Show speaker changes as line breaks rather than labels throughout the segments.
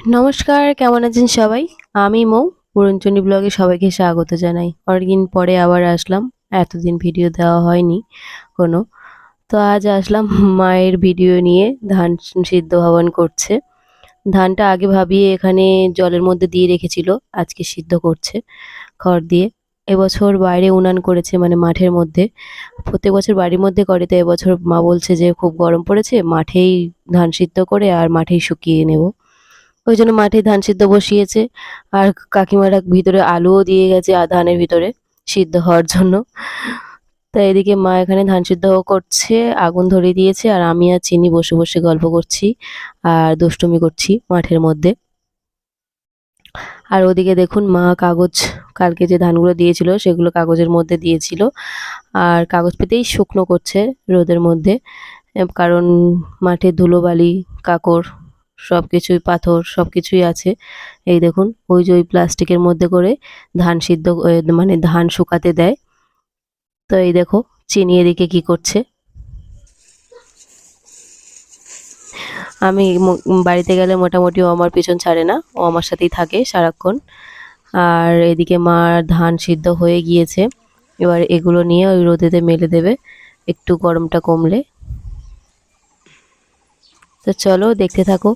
নমস্কার, কেমন আছেন সবাই? আমি মৌ, পুরনচণ্ডী ব্লগে সবাইকে স্বাগত জানাই। অনেকদিন পরে আবার আসলাম। এতদিন ভিডিও দেওয়া হয়নি কোনো। তো আজ আসলাম মায়ের ভিডিও নিয়ে ধান সিদ্ধ হবন করছে। ধানটা আগে ভাবিয়ে এখানে জলের মধ্যে দিয়ে রেখেছিল, আজকে সিদ্ধ করছে খড় দিয়ে। এবছর বাইরে উনান করেছে মানে মাঠের মধ্যে। প্রত্যেক বছর বাড়ির মধ্যে করে, তো এবছর মা বলছে যে খুব গরম পড়েছে, মাঠেই ধান সিদ্ধ করে আর মাঠেই শুকিয়ে নেব। ওই জন্য মাঠে ধান সিদ্ধ বসিয়েছে। আর কাকিমারা ভিতরে আলুও দিয়ে গেছে ধানের ভিতরে সিদ্ধ হওয়ার জন্য। তা এদিকে মা এখানে ধান সিদ্ধ করছে, আগুন ধরিয়ে দিয়েছে, আর আমি আর চিনি বসে বসে গল্প করছি আর দুষ্টুমি করছি মাঠের মধ্যে। আর ওদিকে দেখুন মা কাগজ, কালকে যে ধানগুলো দিয়েছিল সেগুলো কাগজের মধ্যে দিয়েছিল, আর কাগজ পেতেই শুকনো করছে রোদের মধ্যে। কারণ মাঠে ধুলোবালি, কাকড়, সবকিছুই পাথর সবকিছুই আছে। এই দেখুন ওই যে ওই প্লাস্টিকের মধ্যে করে ধান সিদ্ধ মানে ধান শুকাতে দেয়। তো এই দেখো চিনি এদিকে কি করছে। আমি বাড়িতে গেলে মোটামুটি ও আমার পিছন ছাড়ে না, ও আমার সাথেই থাকে সারাক্ষণ। আর এদিকে মার ধান সিদ্ধ হয়ে গিয়েছে, এবার এগুলো নিয়ে ওই রোদেতে মেলে দেবে একটু গরমটা কমলে। তো চলো দেখতে থাকো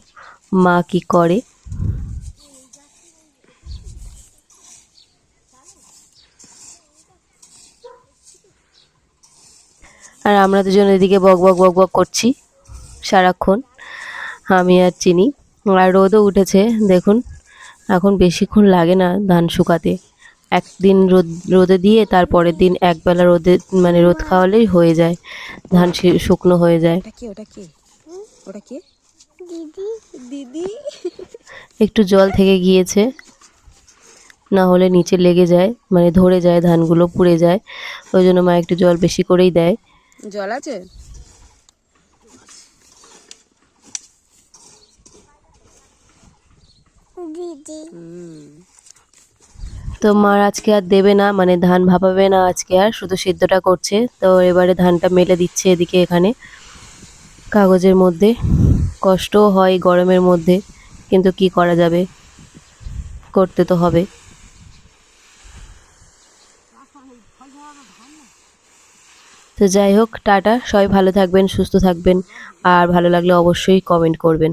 মা কি করে। আর আমরা দুজন এদিকে বক বক বক বক করছি সারাক্ষণ, আমি আর চিনি। আর রোদও উঠেছে দেখুন, এখন বেশিক্ষণ লাগে না ধান শুকাতে। একদিন রোদে দিয়ে তার পরের দিন একবেলা রোদে মানে রোদ খাওয়ালেই হয়ে যায়, ধান শুকনো হয়ে যায়।
ওটা কে দিদি দিদি
একটু জল থেকে গিয়েছে, না হলে নিচে লেগে যায় মানে ধরে যায়, ধানগুলো পুড়ে যায়। ওই জন্য মা একটু জল বেশি করেই দেয়।
জল আছে? দিদি
তো মা আজকে আর দেবে না, মানে ধান ভাপাবে না আজকে, আর শুধু সিদ্ধটা করছে। তো এবারে ধানটা মেলে দিচ্ছে এদিকে এখানে কাগজের মধ্যে। কষ্টও হয় গরমের মধ্যে, কিন্তু কি করা যাবে, করতে তো হবে। তো যাই হোক, টাটা, সবাই ভালো থাকবেন, সুস্থ থাকবেন, আর ভালো লাগলে অবশ্যই কমেন্ট করবেন।